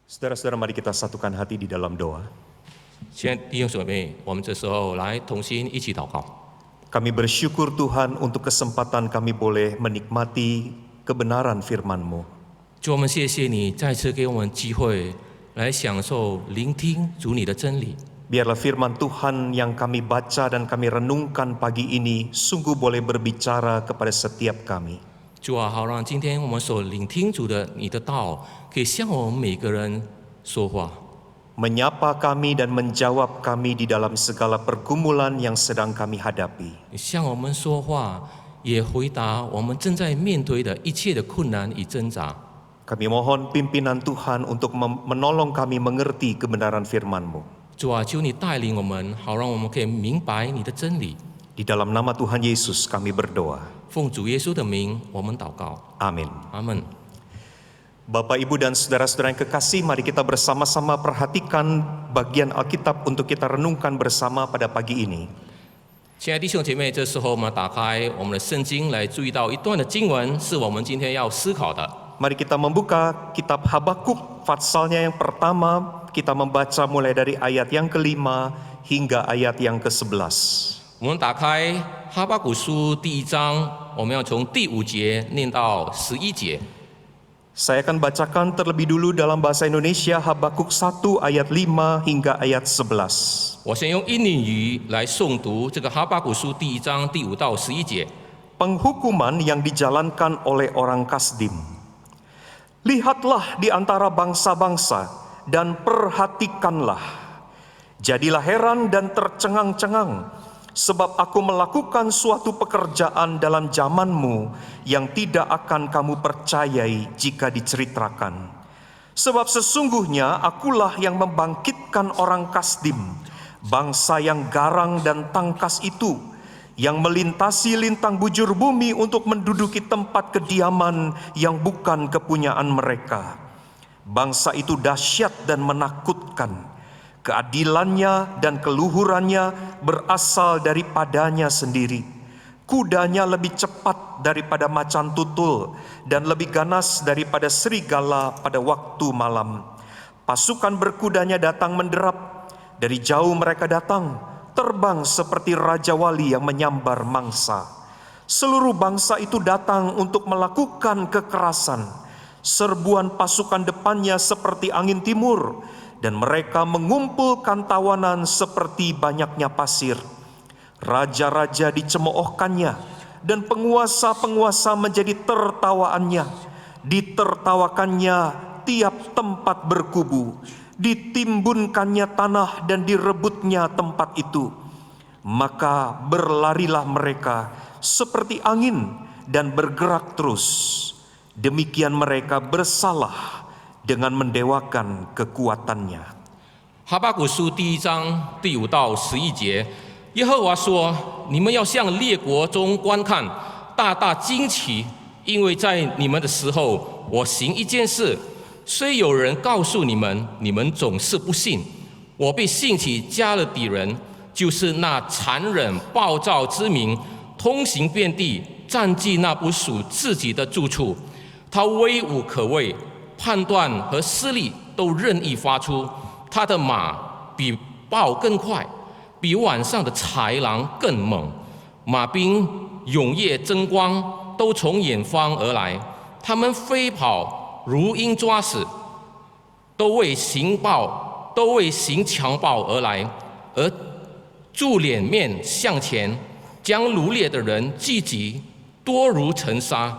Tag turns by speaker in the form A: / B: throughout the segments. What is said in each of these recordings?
A: Saudara-saudara, mari kita satukan hati di dalam doa.
B: 亲爱的弟兄姊妹，我们这时候来同心一起祷告。
A: Kami bersyukur Tuhan untuk kesempatan kami boleh menikmati kebenaran firman-Mu.
B: 主，我们谢谢你再次给我们机会来享受聆听主你的真理。
A: Biarlah firman Tuhan yang kami baca dan kami renungkan pagi ini sungguh boleh berbicara kepada setiap kami.
B: 主啊，好让今天我们所聆听主的你的道，可以向我们每个人说话，
A: Menyapa kami dan menjawab kami di dalam segala pergumulan yang sedang kami hadapi.
B: 向我们说话，也回答我们正在面对的一切的困难与挣扎。
A: Kami mohon pimpinan Tuhan untuk menolong kami mengerti kebenaran firman-Mu.
B: 主啊，求你带领我们，好让我们可以明白你的真理。
A: Di dalam nama Tuhan Yesus kami berdoa.
B: 奉主耶稣的名，我们祷告，
A: Amin.
B: 阿门。
A: Bapak, Ibu, dan saudara-saudara yang kekasih, mari kita bersama-sama perhatikan bagian Alkitab untuk kita renungkan bersama pada pagi ini.
B: 亲爱的弟兄姐妹，这时候我们打开我们的圣经，来注意到一段的经文，是我们今天要思考的。
A: Mari kita membuka kitab Habakuk, patsalnya yang pertama, kita membaca mulai dari ayat yang kelima hingga ayat yang ke-11.
B: 我们打开哈巴谷书第1章，我们要从第5节念到11节。
A: Saya akan bacakan terlebih dulu dalam bahasa Indonesia Habakuk 1 ayat 5 hingga ayat 11.
B: 我先用印尼语来诵读这个哈巴谷书第1章第5到11节。
A: Penghukuman yang dijalankan oleh orang Kasdim. Lihatlah di antara bangsa-bangsa dan perhatikanlah. Jadilah heran dan tercengang-cengang, sebab aku melakukan suatu pekerjaan dalam zamanmu yang tidak akan kamu percayai jika diceritakan. Sebab sesungguhnya akulah yang membangkitkan orang Kasdim, bangsa yang garang dan tangkas itu, yang melintasi lintang bujur bumi untuk menduduki tempat kediaman yang bukan kepunyaan mereka. Bangsa itu dahsyat dan menakutkan. Keadilannya dan keluhurannya berasal daripadanya sendiri. Kudanya lebih cepat daripada macan tutul dan lebih ganas daripada serigala pada waktu malam. Pasukan berkudanya datang menderap. Dari jauh mereka datang, terbang seperti raja wali yang menyambar mangsa. Seluruh bangsa itu datang untuk melakukan kekerasan. Serbuan pasukan depannya seperti angin timur, dan mereka mengumpulkan tawanan seperti banyaknya pasir. Raja-raja dicemoohkannya, dan penguasa-penguasa menjadi tertawaannya. Ditertawakannya tiap tempat berkubu, ditimbunkannya tanah dan direbutnya tempat itu. Maka berlarilah mereka seperti angin dan bergerak terus. Demikian mereka bersalah dengan mendewakan kekuatannya.
B: 哈巴谷书第1章第5到11节，耶和华说：“你们要向列国中观看，大大惊奇，因为在你们的时候，我行一件事，虽有人告诉你们，你们总是不信。我必兴起加勒底人，就是那残忍暴躁之民，通行遍地，占据那不属自己的住处。他威武可畏。” 判断和势力都任意发出，他的马比豹更快，比晚上的豺狼更猛。马兵永夜争光，都从远方而来，他们飞跑如鹰抓死，都为行强暴而来，而驻脸面向前，将掳掠的人聚集，多如尘沙。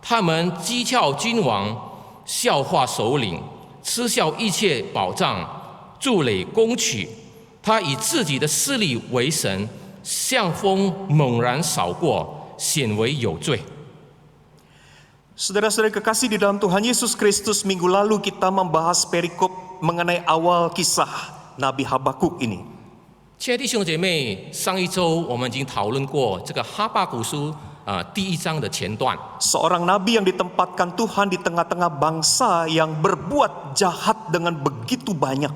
B: 他们讥诮君王。 笑话首领，嗤笑一切宝藏，筑垒攻取。他以自己的势力为神，像风猛然扫过，显为有罪。
A: Saudara-saudara kekasih di dalam Tuhan Yesus Kristus, minggu lalu kita membahas perikop mengenai awal kisah Nabi Habakuk ini.
B: 亲爱的弟兄姐妹，上一周我们已经讨论过这个哈巴谷书第1章的前段。
A: Seorang nabi yang ditempatkan Tuhan di tengah-tengah bangsa yang berbuat jahat dengan begitu banyak.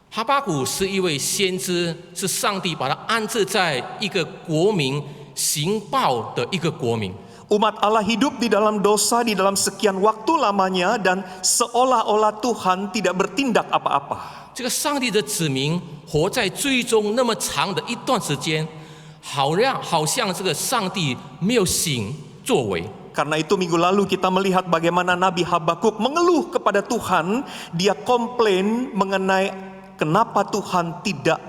B: 哈巴谷是一位先知，是上帝把他安置在一个国民行暴的一个国民。
A: Umat Allah hidup di dalam dosa di dalam sekian waktu lamanya dan seolah-olah Tuhan tidak bertindak apa-apa.
B: 这个上帝的子民活在最终那么长的一段时间，好像这个上帝没有行作为。
A: Karena itu minggu lalu kita melihat bagaimana Nabi Habakuk mengeluh kepada Tuhan. Dia komplain mengenai kenapa Tuhan tidak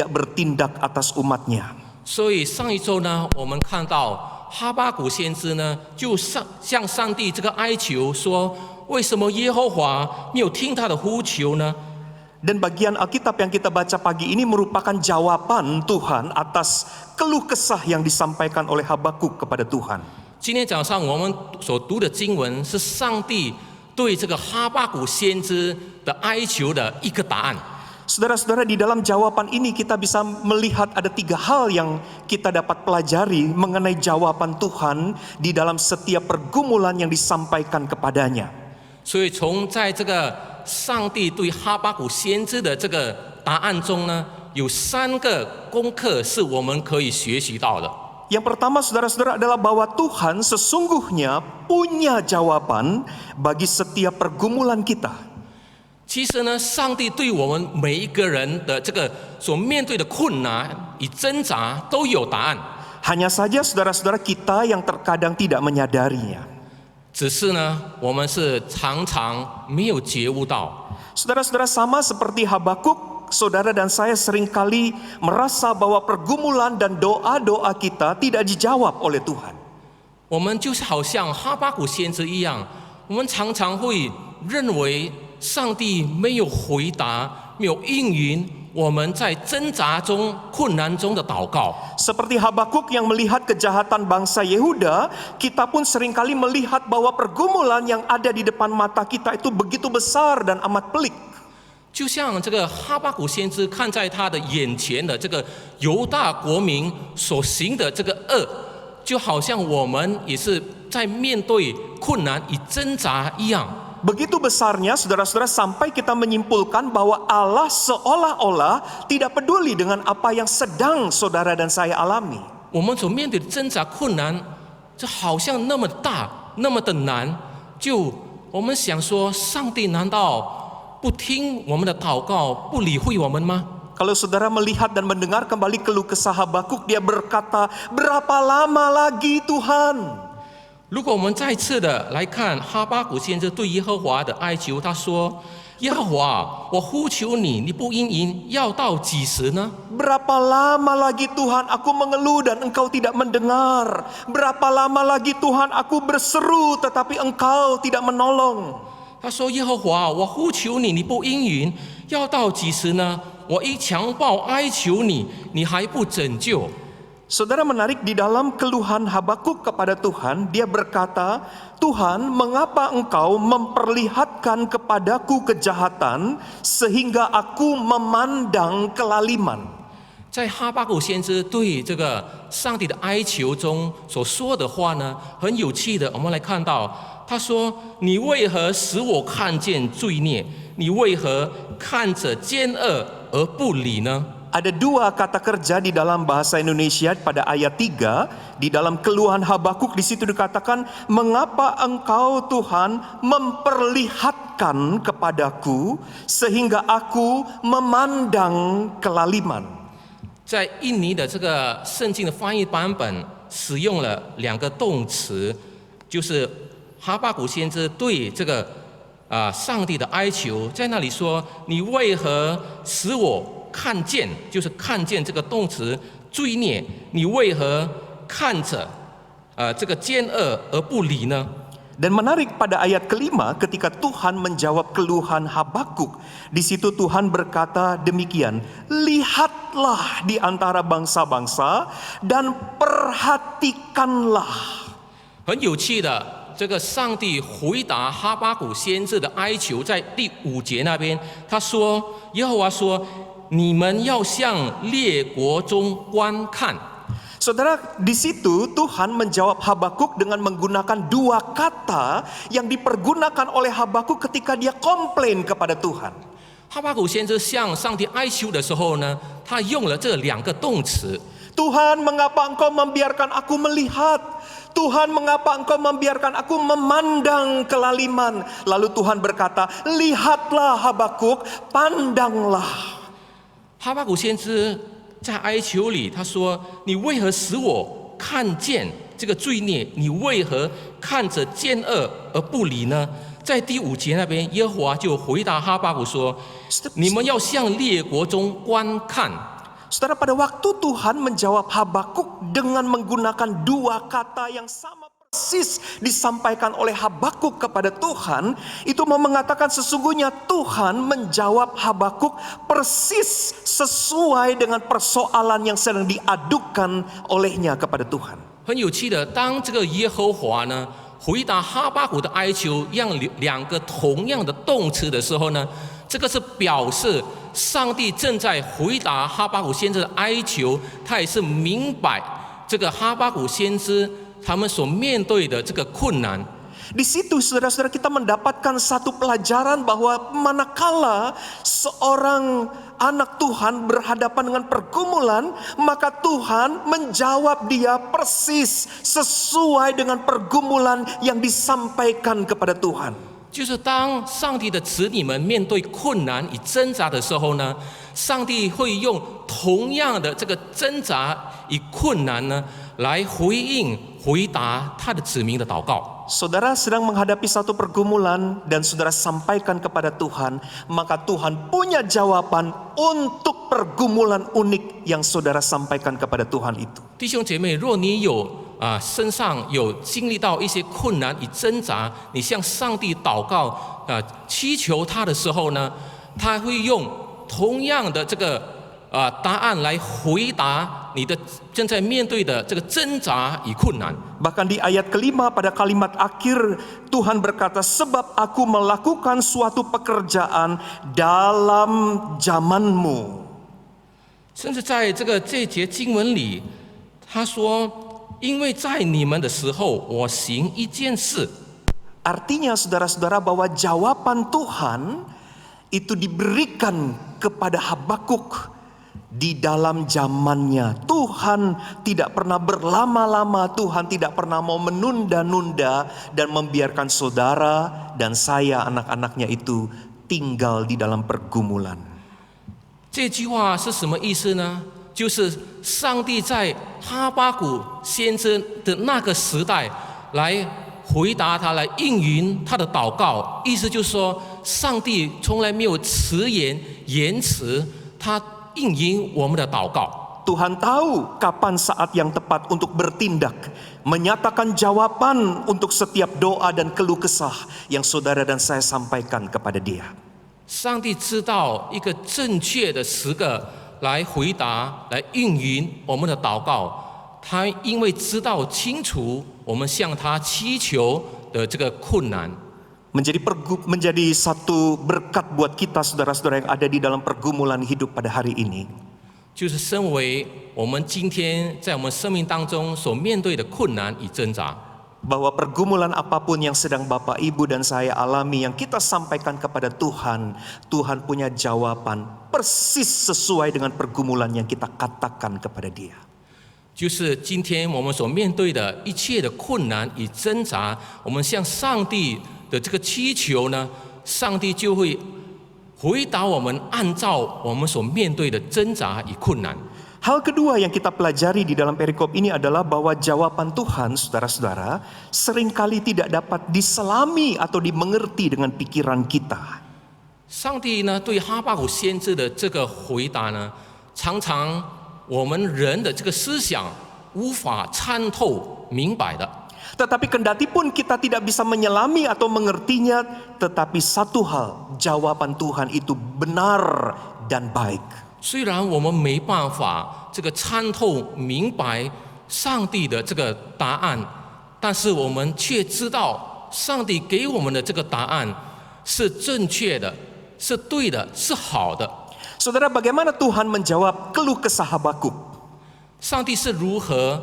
A: bertindak atas umatnya.
B: 所以上一周呢，我们看到哈巴谷先知呢，就向上帝这个哀求说：为什么耶和华没有听他的呼求呢？
A: Dan bagian Alkitab yang kita baca pagi ini merupakan jawaban Tuhan atas keluh kesah yang disampaikan oleh Habakuk kepada Tuhan.
B: 今天早上我们所读的经文是上帝对这个哈巴谷先知的哀求的一个答案。
A: Saudara-saudara, di dalam jawaban ini kita bisa melihat ada 3 hal yang kita dapat pelajari mengenai jawaban Tuhan di dalam setiap pergumulan yang disampaikan kepadanya.
B: 所以从在这个上帝对哈巴谷先知的这个答案中呢，有3个功课是我们可以学习到的。
A: Yang pertama, saudara-saudara, adalah bahwa Tuhan sesungguhnya punya jawaban bagi setiap pergumulan kita.
B: 其实呢，上帝对我们每一个人的这个所面对的困难与挣扎都有答案，
A: Hanya saja saudara-saudara kita yang terkadang tidak menyadarinya.
B: 只是呢，我们是常常没有觉悟到。
A: Saudara-saudara, sama seperti Habakuk, saudara dan saya seringkali merasa bahwa pergumulan dan doa-doa kita tidak dijawab oleh Tuhan.
B: 我们就是好像哈巴谷先知一样，我们常常会认为上帝没有回答，没有应允我们在挣扎中、困难中的祷告。
A: Seperti Habakuk yang melihat kejahatan bangsa Yehuda, kita pun seringkali melihat bahwa pergumulan yang ada di depan mata kita itu begitu besar dan amat pelik.
B: 就像这个哈巴谷先知看在他的眼前的这个犹大国民所行的这个恶，就好像我们也是在面对困难与挣扎一样。
A: Begitu besarnya saudara-saudara sampai kita menyimpulkan bahwa Allah seolah-olah tidak peduli dengan apa yang sedang saudara dan saya alami.
B: 我们所面对的挣扎困难，这好像那么大，那么的难。就我们想说，上帝难道不听我们的祷告，不理会我们吗？
A: Kalau saudara melihat dan mendengar kembali keluh kesah Habakuk, dia berkata, berapa lama lagi Tuhan?
B: 如果我们再次的来看哈巴谷先知对耶和华的哀求，他说：“耶和华，我呼求你，你不应允，要到几时呢？
A: Berapa lama lagi Tuhan aku mengeluh dan engkau tidak mendengar? Berapa lama lagi Tuhan aku berseru tetapi engkau tidak menolong?”
B: 他说：“耶和华，我呼求你，你不应允，要到几时呢？我一强暴哀求你，你还不拯救。”
A: Saudara, menarik di dalam keluhan Habakuk kepada Tuhan, dia berkata, Tuhan, mengapa engkau memperlihatkan kepadaku kejahatan sehingga aku memandang kelaliman?
B: 在哈巴谷先知对这个上帝的哀求中所说的话呢，很有趣的。我们来看到，他说：“你为何使我看见罪孽？你为何看着奸恶而不理呢？”
A: Ada 2 kata kerja di dalam bahasa Indonesia pada ayat 3 di dalam keluhan Habakuk. Di situ dikatakan, mengapa engkau Tuhan memperlihatkan kepadaku sehingga aku memandang kelaliman.
B: 在印尼的这个圣经的翻译版本使用了2个动词，就是哈巴谷先知对这个上帝的哀求，在那里说：“你为何使我看见，就是看见这个动词罪孽，你为何看着这个奸恶而不理呢？”
A: Dan menarik pada ayat kelima ketika Tuhan menjawab keluhan Habakuk, di situ Tuhan berkata demikian, lihatlah di antara bangsa-bangsa dan perhatikanlah.
B: 很有趣的，这个上帝回答哈巴谷先知的哀求，在第5节那边，他说：“耶和华说，你们要向列国中观看。”
A: Saudara, di situ Tuhan menjawab Habakuk dengan menggunakan 2 kata yang dipergunakan oleh Habakuk ketika dia komplain kepada Tuhan.
B: 哈巴谷先知向上帝哀求的时候呢，他用了这2个动词。
A: Tuhan, mengapa Engkau membiarkan aku melihat? Tuhan, mengapa Engkau membiarkan aku memandang kelaliman? Lalu Tuhan berkata, lihatlah Habakuk, pandanglah.
B: 哈巴谷先知在哀求里，他说：“你为何使我看见这个罪孽？你为何看着奸恶而不理呢？”在第5节那边，耶和华就回答哈巴谷说：“你们要向列国中观看。”
A: Saudara, pada waktu Tuhan menjawab Habakuk dengan menggunakan 2 kata yang sama persis disampaikan oleh Habakuk kepada Tuhan, itu mau mengatakan sesungguhnya Tuhan menjawab Habakuk persis sesuai dengan persoalan yang sedang diadukan olehnya kepada Tuhan.
B: 很有趣的，当这个耶和华呢回答哈巴谷的哀求，用2个同样的动词的时候呢，这个是表示上帝正在回答哈巴谷先知的哀求，他也是明白这个哈巴谷先知他们所面对的这个困难。
A: Di situ saudara-saudara kita mendapatkan satu pelajaran bahwa manakala seorang anak Tuhan berhadapan dengan pergumulan, maka Tuhan menjawab dia persis sesuai dengan pergumulan yang disampaikan kepada Tuhan.
B: 就是当上帝的子女们面对困难与挣扎的时候呢，上帝会用同样的这个挣扎与困难呢，来回答他的子民的祷告。
A: Saudara sedang menghadapi satu pergumulan dan saudara sampaikan kepada Tuhan, maka Tuhan punya jawaban untuk pergumulan unik yang saudara sampaikan kepada Tuhan itu.
B: 弟兄姐妹，若你有身上有经历到一些困难与挣扎，你向上帝祷告祈求他的时候呢，他会用同样的这个答案来回答你的正在面对的这个挣扎与困难。
A: Bahkan di ayat kelima pada kalimat akhir Tuhan berkata, sebab aku melakukan suatu pekerjaan dalam zamanmu.
B: 甚至在这节经文里，他说：“因为在你们的时候，我行一件事。”
A: Artinya saudara-saudara bahwa jawaban Tuhan itu diberikan kepada Habakuk di dalam zamannya. Tuhan tidak pernah berlama-lama, Tuhan tidak pernah mau menunda-nunda dan membiarkan saudara dan saya anak-anaknya itu tinggal di dalam pergumulan.
B: 这句话是什么意思呢？就是上帝在哈巴谷先知的那个时代来回答他，来应允他的祷告。意思就是说，上帝从来没有迟延迟，他应允我们的祷告。
A: Tuhan tahu kapan saat yang tepat untuk bertindak, menyatakan jawaban untuk setiap doa dan keluh kesah yang saudara dan saya sampaikan kepada Dia.
B: 上帝知道一个正确的时刻来回答、来应允我们的祷告。他因为知道清楚我们向他祈求的这个困难。
A: Menjadi satu berkat buat kita saudara-saudara yang ada di dalam pergumulan hidup pada hari ini.
B: 就是身为我们今天在我们生命当中所面对的困难与挣扎。
A: Bahwa pergumulan apapun yang sedang Bapak, Ibu dan saya alami, yang kita sampaikan kepada Tuhan, Tuhan punya jawaban persis sesuai dengan pergumulan yang kita katakan kepada Dia.
B: 就是今天我们所面对的一切的困难与挣扎，我们向上帝的这个祈求呢，上帝就会回答我们，按照我们所面对的挣扎与困难。
A: Hal kedua yang kita pelajari di dalam perikop ini adalah bahwa jawaban Tuhan, saudara-saudara, seringkali tidak dapat diselami atau dimengerti dengan pikiran kita.
B: 上帝呢，对哈巴谷先知的这个回答呢，常常我们人的这个思想无法参透明白的。
A: Tetapi kendati pun kita tidak bisa menyelami atau mengertinya, tetapi satu hal, jawaban Tuhan itu benar dan baik.
B: 虽然我们没办法这个参透明白上帝的这个答案，但是我们却知道上帝给我们的这个答案是正确的，是对的，是好的。
A: Saudara, bagaimana Tuhan menjawab keluh kesah Habakuk?
B: 上帝是如何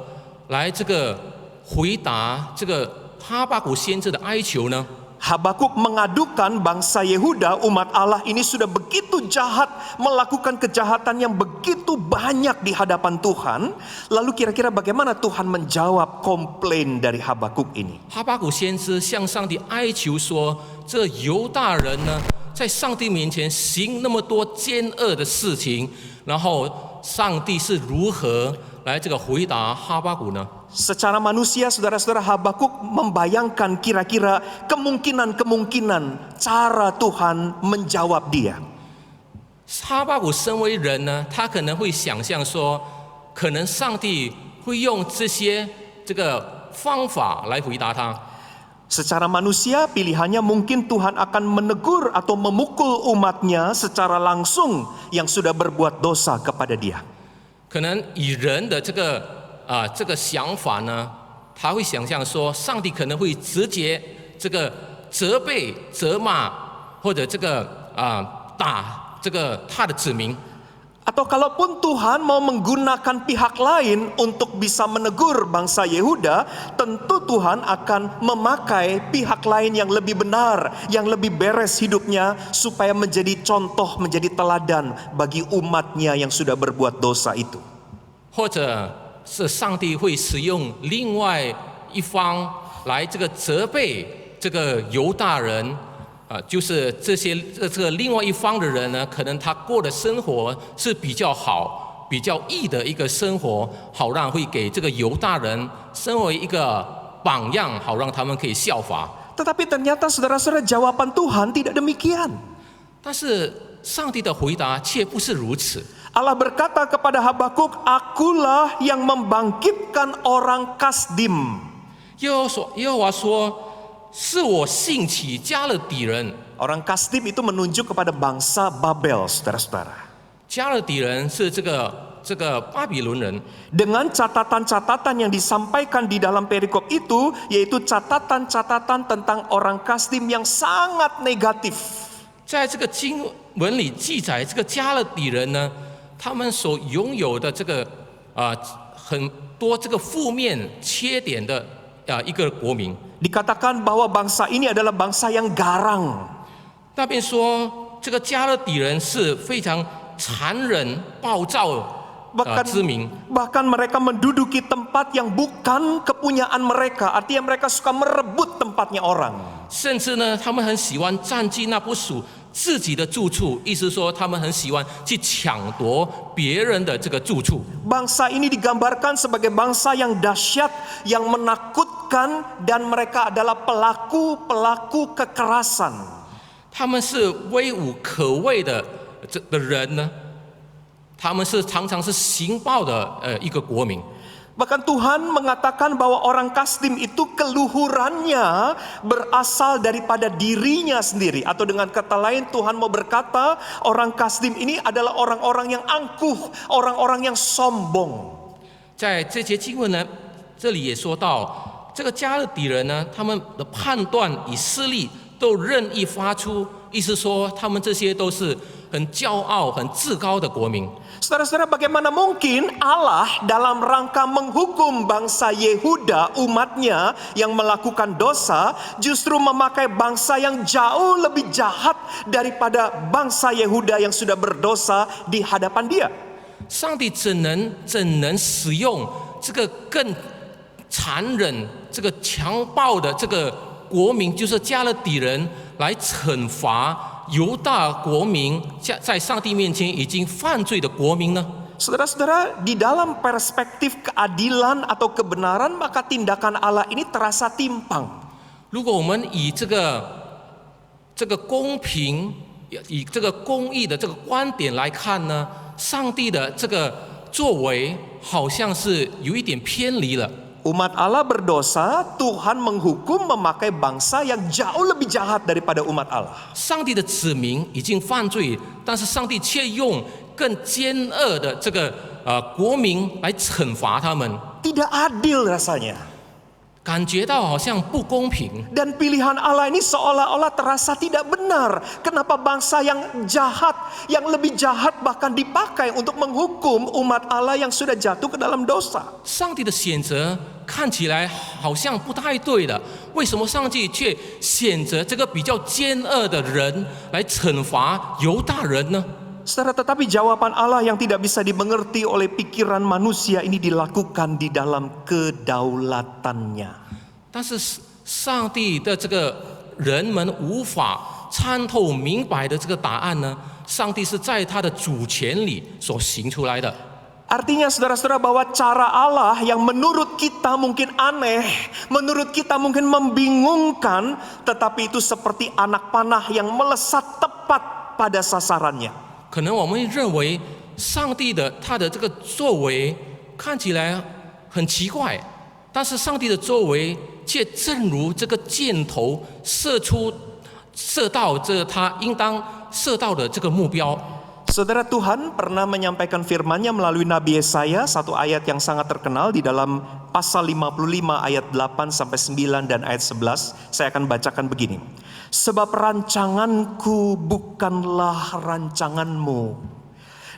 B: 来这个回答这个哈巴谷先知的哀求呢？
A: Habakuk mengadukan bangsa Yehuda, umat Allah ini sudah begitu jahat, melakukan kejahatan yang begitu banyak di hadapan Tuhan. Lalu kira-kira bagaimana Tuhan menjawab komplain dari Habakuk ini?
B: 哈巴谷先知向上帝哀求说：“这犹大人呢，在上帝面前行那么多奸恶的事情，然后上帝是如何来这个回答哈巴谷呢？”
A: Secara manusia, saudara-saudara, Habakuk membayangkan kira-kira kemungkinan-kemungkinan cara Tuhan menjawab dia.
B: 哈巴谷身为人呢，他可能会想象说，可能上帝会用这个方法来回答他。
A: Secara manusia, pilihannya mungkin Tuhan akan menegur atau memukul umatnya secara langsung yang sudah berbuat dosa kepada dia.
B: 可能以人的这个想法呢，他会想象说，上帝可能会直接这个责备、责骂，或者这个打这个他的子民。
A: Atau kalaupun Tuhan mau menggunakan pihak lain untuk bisa menegur bangsa Yehuda, tentu Tuhan akan memakai pihak lain yang lebih benar, yang lebih beres hidupnya, supaya menjadi contoh, menjadi teladan bagi umatnya yang sudah berbuat dosa itu.
B: 或者是上帝会使用另外一方来这个责备这个犹大人，就是这个另外一方的人呢，可能他过的生活是比较好、比较义的一个生活，好让会给这个犹大人身为一个榜样，好让他们可以效法。
A: Tetapi ternyata saudara-saudara, jawaban Tuhan tidak demikian.
B: 但是上帝的回答却不是如此。
A: Allah berkata kepada Habakuk, "Akulah yang membangkitkan orang Kasdim."
B: 耶和华说：“是我兴起加勒底人。”
A: Orang Kasdim itu menunjuk kepada bangsa Babel, saudara-saudara.
B: 加勒底人是这个巴比伦人。
A: Dengan catatan-catatan yang disampaikan di dalam perikop itu, yaitu catatan-catatan tentang orang Kasdim yang sangat negatif.
B: 在这个经文里记载，这个加勒底人呢，他们所拥有的这个很多这个负面缺点的一个国民。
A: Dikatakan bahwa bangsa ini adalah bangsa yang garang.
B: 那边说，这个加勒底人是非常残忍、暴躁之民。
A: Bahkan mereka menduduki tempat yang bukan kepunyaan mereka. Artinya mereka suka merebut tempatnya orang.
B: 甚至呢，他们很喜欢占据那不属自己的住处，意思说他们很喜欢去抢夺别人的这个住处。
A: Bangsa ini digambarkan sebagai bangsa yang dahsyat, yang menakutkan, dan mereka adalah pelaku-pelaku kekerasan.
B: 他们是威武可畏的人呢，他们是常常是行暴的一个国民。
A: Bahkan Tuhan mengatakan bahwa orang Kasdim itu keluhurannya berasal daripada dirinya sendiri. Atau dengan kata lain, Tuhan mau berkata orang Kasdim ini adalah orang-orang yang angkuh, orang-orang yang sombong.
B: 在这节经文呢，这里也说到，这个加勒底人呢，他们的判断与势力都任意发出，意思说他们这些都是很骄傲、很自高的国民。
A: Saudara-saudara, bagaimana mungkin Allah dalam rangka menghukum bangsa Yehuda, umatnya yang melakukan dosa, justru memakai bangsa yang jauh lebih jahat daripada bangsa Yehuda yang sudah berdosa di hadapan dia.
B: 上帝怎能使用这个更残忍、这个强暴的这个国民，就是加勒底人，来惩罚犹大国民在上帝面前已经犯罪的国民呢？
A: Saudara-saudara, di dalam perspektif keadilan atau kebenaran, maka tindakan Allah ini terasa timpang.
B: 如果我们以这个公平、以这个公义的这个观点来看呢，上帝的这个作为好像是有一点偏离了。
A: Umat Allah berdosa, Tuhan menghukum memakai bangsa yang jauh lebih jahat daripada umat Allah.
B: 上帝的子民已经犯罪，但是上帝却用更奸恶的这个国民来惩罚他们。
A: Tidak adil rasanya.
B: 感觉到好像不公平。
A: Dan pilihan Allah ini seolah-olah terasa tidak benar. Kenapa bangsa yang jahat, yang lebih jahat bahkan dipakai untuk menghukum umat Allah yang sudah jatuh ke dalam dosa?
B: 上帝的选择看起来好像不太对的，为什么上帝却选择这个比较奸恶的人来惩罚犹大人呢？
A: Saudara, tetapi jawaban Allah yang tidak bisa dimengerti oleh pikiran manusia ini dilakukan di dalam kedaulatannya.
B: 但是上帝的这个人们无法参透明白的这个答案呢，上帝是在他的主权里所行出来的。
A: Artinya saudara-saudara bahwa cara Allah yang menurut kita mungkin aneh, menurut kita mungkin membingungkan, tetapi itu seperti anak panah yang melesat tepat pada sasarannya.
B: 可能我们认为上帝的他的这个作为看起来很奇怪，但是上帝的作为却正如这个箭头射到这他应当射到的这个目标。
A: Saudara, Tuhan pernah menyampaikan firman-Nya melalui Nabi Yesaya, satu ayat yang sangat terkenal di dalam pasal 55 ayat 8 sampai 9 dan ayat 11. Saya akan bacakan begini. Sebab rancanganku bukanlah rancanganmu,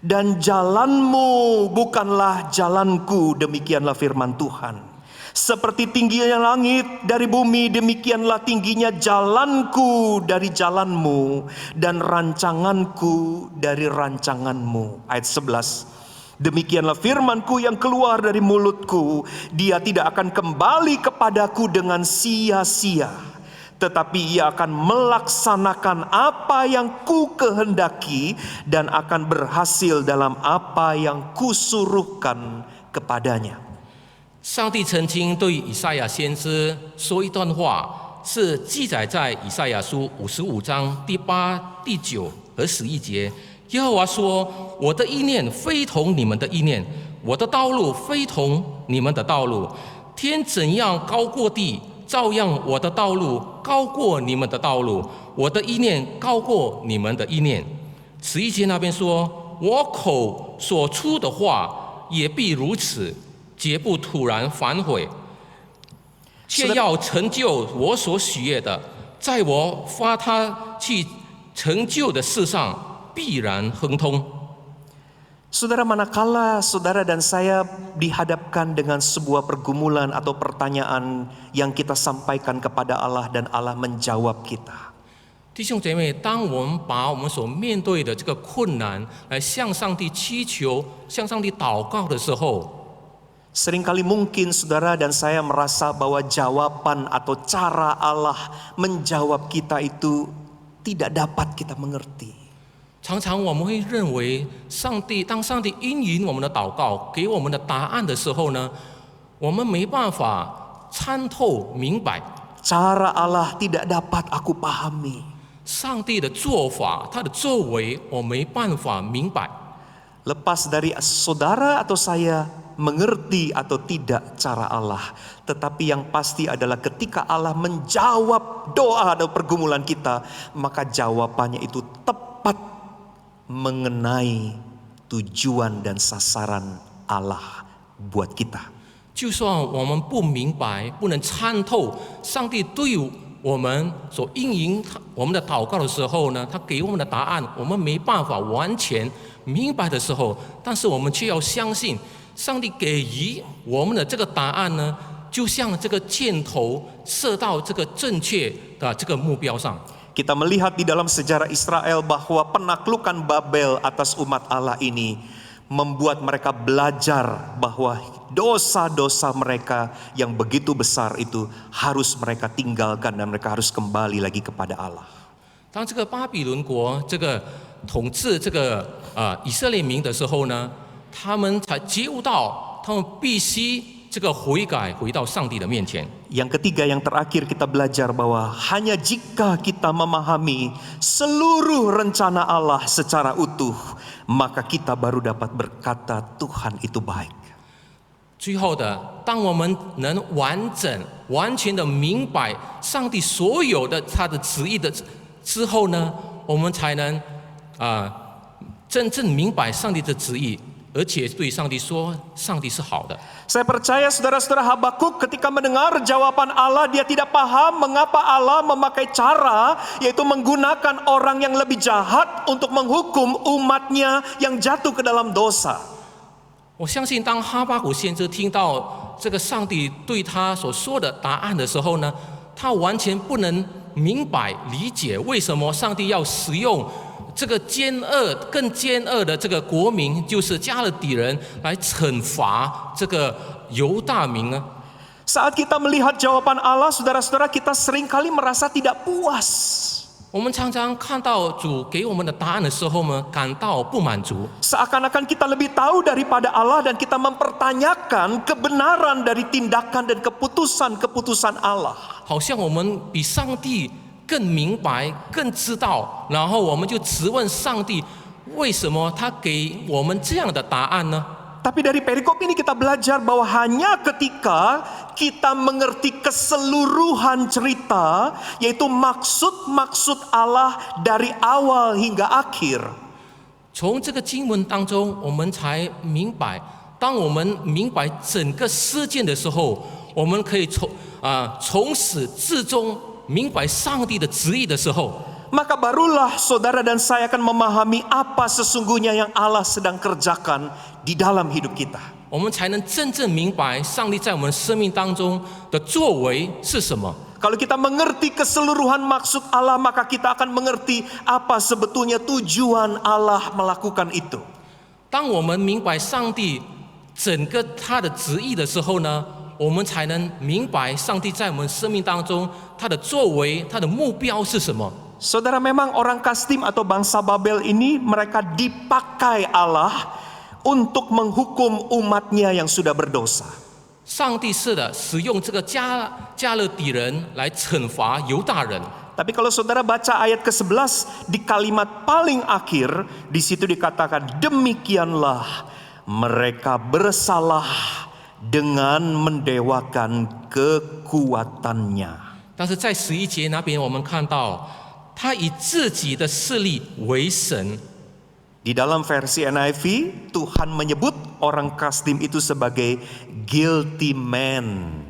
A: dan jalanmu bukanlah jalanku, demikianlah firman Tuhan. Seperti tingginya langit dari bumi, demikianlah tingginya jalanku dari jalanmu, dan rancanganku dari rancanganmu. Ayat 11. Demikianlah firmanku yang keluar dari mulutku, dia tidak akan kembali kepadaku dengan sia-sia, tetapi ia akan melaksanakan apa yang ku kehendaki dan akan berhasil dalam apa yang kusuruhkan kepadanya.
B: 上帝曾经对以赛亚先知说一段话，是记载在以赛亚书55章第8、第9和11节。耶和华说：“我的意念非同你们的意念，我的道路非同你们的道路。天怎样高过地，照样我的道路高过你们的道路，我的意念高过你们的意念。11节那边说：我口所出的话也必如此。” 绝不突然反悔，却要成就我所喜悦的，在我发他去成就的事上必然亨通。
A: Saudara, manakala saudara dan saya dihadapkan dengan sebuah pergumulan atau pertanyaan yang kita sampaikan kepada Allah dan Allah menjawab kita.
B: 弟兄姐妹，当我们把我们所面对的这个困难来向上帝祈求、向上帝祷告的时候，
A: Seringkali mungkin saudara dan saya merasa bahwa jawaban atau cara Allah menjawab kita itu tidak dapat kita mengerti.
B: 常常我们会认为，当上帝应允我们的祷告，给我们的答案的时候呢，我们没办法参透明白。
A: Cara Allah tidak dapat aku pahami.
B: 上帝的做法，他的作为，我没办法明白。
A: Lepas dari saudara atau saya mengerti atau tidak cara Allah, tetapi yang pasti adalah ketika Allah menjawab doa atau pergumulan kita, maka jawabannya itu tepat mengenai tujuan dan sasaran Allah buat kita.
B: 就算我们不明白、不能参透上帝对我们所应允我们的祷告的时候呢，他给我们的答案，我们没办法完全明白的时候，但是我们却要相信。 上帝给予我们的这个答案呢，就像这个箭头射到这个正确的这个目标上。
A: Kita melihat di dalam sejarah Israel bahwa penaklukan Babel atas umat Allah ini membuat mereka belajar bahwa dosa-dosa mereka yang begitu besar itu harus mereka tinggalkan dan mereka harus kembali lagi kepada Allah.
B: 当这个巴比伦国这个统治这个以色列民的时候呢， 他们才觉悟到，他们必须这个悔改，回到上帝的面前。
A: Yang ketiga, yang terakhir kita belajar bahwa hanya jika kita memahami seluruh rencana Allah secara utuh, maka kita baru dapat berkata Tuhan itu baik.
B: 最后的，当我们能完全的明白上帝所有的他的旨意的之后呢，我们才能真正明白上帝的旨意。而且对上帝说，上帝是好的。
A: Saya percaya saudara-saudara Habakuk ketika mendengar jawaban Allah, dia tidak paham mengapa Allah memakai cara yaitu menggunakan orang yang lebih jahat untuk menghukum umatnya yang jatuh ke dalam dosa.
B: 我相信，当哈巴谷先知听到这个上帝对他所说的答案的时候呢，他完全不能明白理解为什么上帝要使用这个更奸恶的这个国民，就是加勒底人，来惩罚这个犹大民呢？
A: Saat kita melihat jawaban Allah, saudara-saudara, kita seringkali merasa tidak puas.
B: 我们常常看到主给我们的答案的时候呢，感到不满足，
A: Seakan-akan kita lebih tahu daripada Allah dan kita mempertanyakan kebenaran dari tindakan dan keputusan-keputusan Allah.
B: 好像我们比上帝更明白、更知道，然后我们就质问上帝，为什么他给我们这样的答案呢？
A: Tapi dari perikop ini kita belajar bahwa hanya ketika kita mengerti keseluruhan cerita, yaitu maksud-maksud Allah dari awal hingga akhir.
B: 从这个经文当中，我们才明白，当我们明白整个事件的时候，我们可以从始至终明白上帝的旨意的时候，
A: Maka barulah saudara dan saya akan memahami apa sesungguhnya yang Allah sedang kerjakan di dalam hidup kita.
B: 我们才能真正明白上帝在我们生命当中的作为是什么。
A: Kalau kita mengerti keseluruhan maksud Allah, maka kita akan mengerti apa sebetulnya tujuan Allah melakukan itu.
B: 当我们明白上帝整个他的旨意的时候呢，我们才能明白上帝在我们生命当中他的作为、他的目标是什么。
A: Saudara, memang orang Kasdim atau bangsa Babel ini mereka dipakai Allah untuk menghukum umatnya yang sudah berdosa.
B: 上帝是的，使用这个加勒底人来惩罚犹大人。
A: Tapi kalau saudara baca ayat ke-11 di kalimat paling akhir, di situ dikatakan demikianlah mereka bersalah dengan mendewakan kekuatannya.
B: 但是在11节那边，我们看到他以自己的势力为神。
A: Di dalam versi NIV, Tuhan menyebut orang Kasdim itu sebagai guilty men,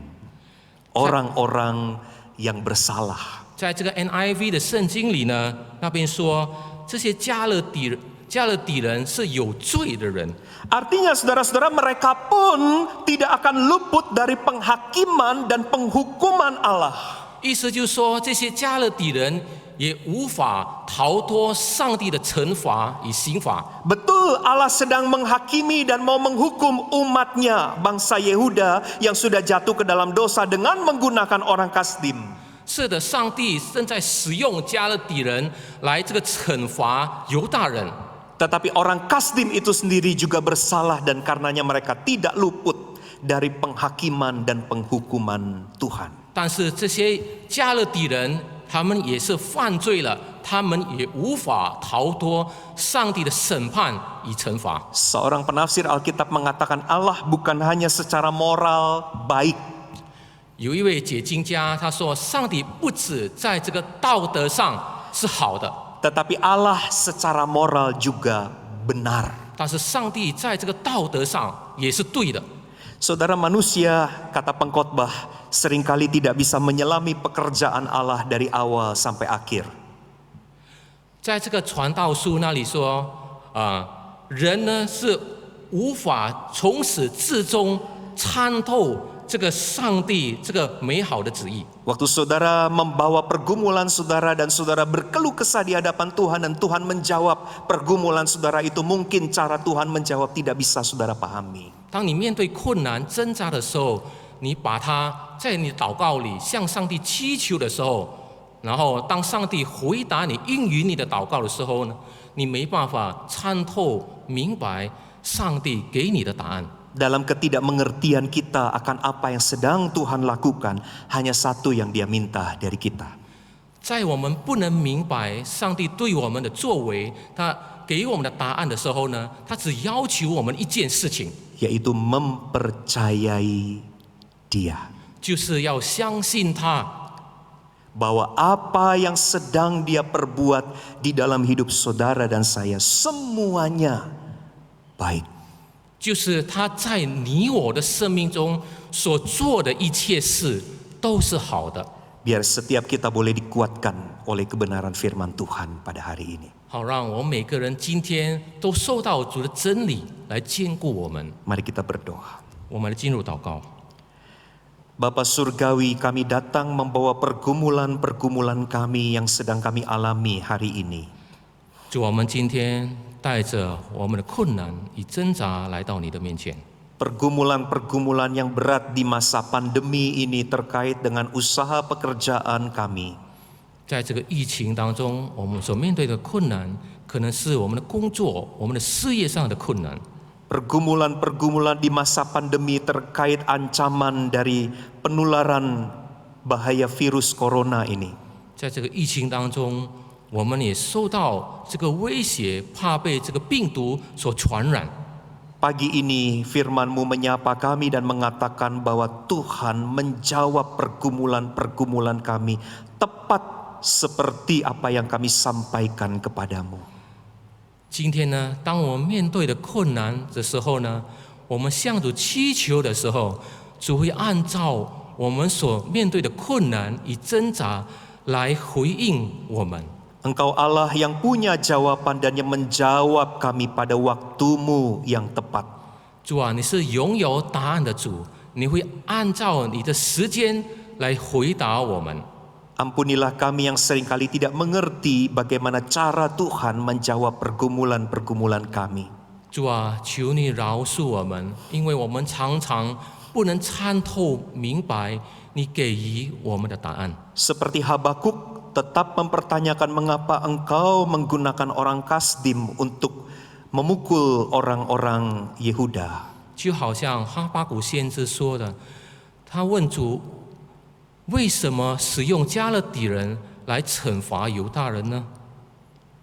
A: orang-orang yang bersalah.
B: 在这个 NIV 的圣经里呢，那边说这些加勒底人是有罪的人。
A: Artinya saudara-saudara, mereka pun tidak akan luput dari penghakiman dan penghukuman Allah.
B: 意思就是说，这些加勒底人也无法逃脱上帝的惩罚与刑罚。
A: Betul, Allah sedang menghakimi dan mau menghukum umatnya, bangsa Yehuda yang sudah jatuh ke dalam dosa dengan menggunakan orang Kasdim.
B: 是的，上帝正在使用加勒底人来这个惩罚犹大人。
A: Tetapi orang Kasdim itu sendiri juga bersalah dan karenanya mereka tidak luput dari penghakiman dan penghukuman Tuhan.
B: 但是这些加勒底人，他们也是犯罪了，他们也无法逃脱上帝的审判与惩罚。
A: Seorang penafsir Alkitab mengatakan Allah bukan hanya secara moral baik,
B: 有一位解经家他说，上帝不止在这个道德上是好的，
A: tetapi Allah secara moral juga benar.
B: 但是上帝在这个道德上也是对的。
A: Saudara, manusia, kata pengkhotbah, seringkali tidak bisa menyelami pekerjaan Allah dari awal sampai akhir.
B: 在这个传道书那里说，人呢是无法从始至终参透这个上帝这个美好的旨意。
A: Waktu saudara membawa pergumulan saudara dan saudara berkeluh kesah di hadapan Tuhan dan Tuhan menjawab pergumulan saudara itu, mungkin cara Tuhan menjawab tidak bisa saudara pahami.
B: 当你面对困难挣扎的时候，你把它在你祷告里向上帝祈求的时候，然后当上帝回答你应允你的祷告的时候呢，你没办法参透明白上帝给你的答案。
A: Dalam ketidakmengertian kita akan apa yang sedang Tuhan lakukan, hanya satu yang Dia minta dari kita.
B: 在我们不能明白上帝对我们的作为，他给我们的答案的时候呢，他只要求我们一件事情，
A: Yaitu mempercayai Dia.
B: 就是要相信他，
A: Bahwa apa yang sedang Dia perbuat di dalam hidup saudara dan saya semuanya baik.
B: 就是他在你我的生命中所做的一切事都是好的。
A: Biar setiap kita boleh dikuatkan oleh kebenaran firman Tuhan pada hari ini.
B: 好，让我们每个人今天都受到主的真理来坚固我们。
A: Mari kita berdoa.
B: 我们来进入祷告。
A: Bapa Surgawi, kami datang membawa pergumulan-pergumulan kami yang sedang kami alami hari ini.
B: 主，我们今天带着我们的困难与挣扎来到你的面前。
A: Pergumulan-pergumulan yang berat di masa pandemi ini terkait dengan usaha pekerjaan kami.
B: 在这个疫情当中，我们所面对的困难，可能是我们的工作、我们的事业上的困难。
A: Pergumulan-pergumulan di masa pandemi terkait ancaman dari penularan bahaya virus corona ini.
B: 在这个疫情当中，我们也受到这个威胁，怕被这个病毒所传染。
A: Pagi ini firman-Mu menyapa kami dan mengatakan bahwa Tuhan menjawab pergumulan-pergumulan kami tepat seperti apa yang kami sampaikan kepadamu.
B: 今天呢，当我们面对的困难的时候呢，我们向主祈求的时候，主会按照我们所面对的困难与挣扎来回应我们。
A: Engkau Allah yang punya jawaban dan yang menjawab kami pada waktu-Mu yang tepat.
B: 主啊，你是拥有答案的主，你会按照你的时间来回答我们。
A: Ampunilah kami yang seringkali tidak mengerti bagaimana cara Tuhan menjawab pergumulan-pergumulan kami.
B: 主啊，求你饶恕我们，因为我们常常不能参透明白你给予我们的答案。
A: Seperti Habakuk tetap mempertanyakan mengapa engkau menggunakan orang Kasdim untuk memukul orang-orang Yehuda.
B: 就好像哈巴谷先知说的，他问主，为什么使用加勒底人来惩罚犹大人呢？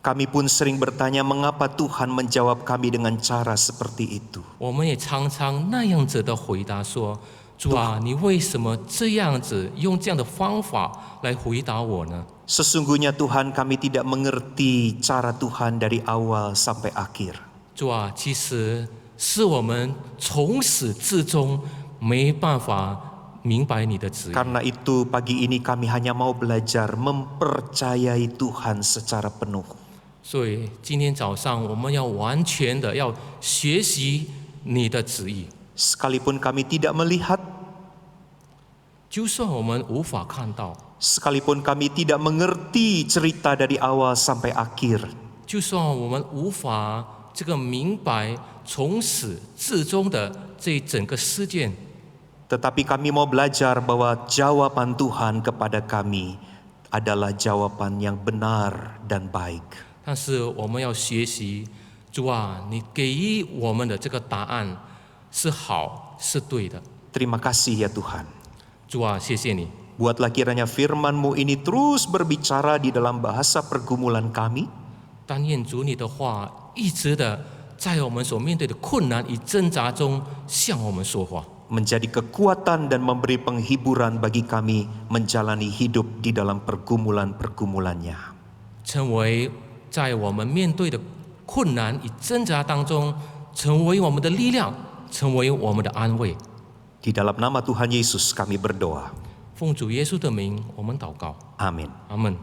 A: Kami pun sering bertanya mengapa Tuhan menjawab kami dengan cara seperti itu.
B: 我们也常常那样子的回答说：“主啊，你为什么这样子用这样的方法来回答我呢？”
A: Sesungguhnya Tuhan kami tidak mengerti cara Tuhan dari awal sampai akhir.
B: 主啊，其实是我们从始至终没办法明白你的旨意。
A: Karena itu pagi ini kami hanya mau belajar mempercayai Tuhan secara penuh.
B: 所以今天早上我们要完全的要学习你的旨意，
A: Sekalipun kami tidak melihat,
B: 就算我们无法看到，
A: sekalipun kami tidak mengerti cerita dari awal sampai akhir,
B: 就算我们无法这个明白从始至终的这整个事件，
A: tetapi kami mau belajar bahwa jawaban Tuhan kepada kami adalah jawaban yang benar dan baik.
B: 但是我们要学习，主啊，你给予我们的这个答案是好是对的。
A: Terima kasih ya Tuhan.
B: 主啊，谢谢你，
A: Buatlah kiranya firman-Mu ini terus berbicara di dalam bahasa pergumulan kami,
B: 但愿主你的话一直的在我们所面对的困难与挣扎中向我们说话，
A: menjadi kekuatan dan memberi penghiburan bagi kami menjalani hidup di dalam pergumulan-pergumulannya.
B: 成为在我们面对的困难与挣扎当中，成为我们的力量，成为我们的安慰。
A: Di dalam nama Tuhan Yesus kami berdoa.
B: 奉主耶稣的名，我们祷告，
A: Amin.
B: 阿门。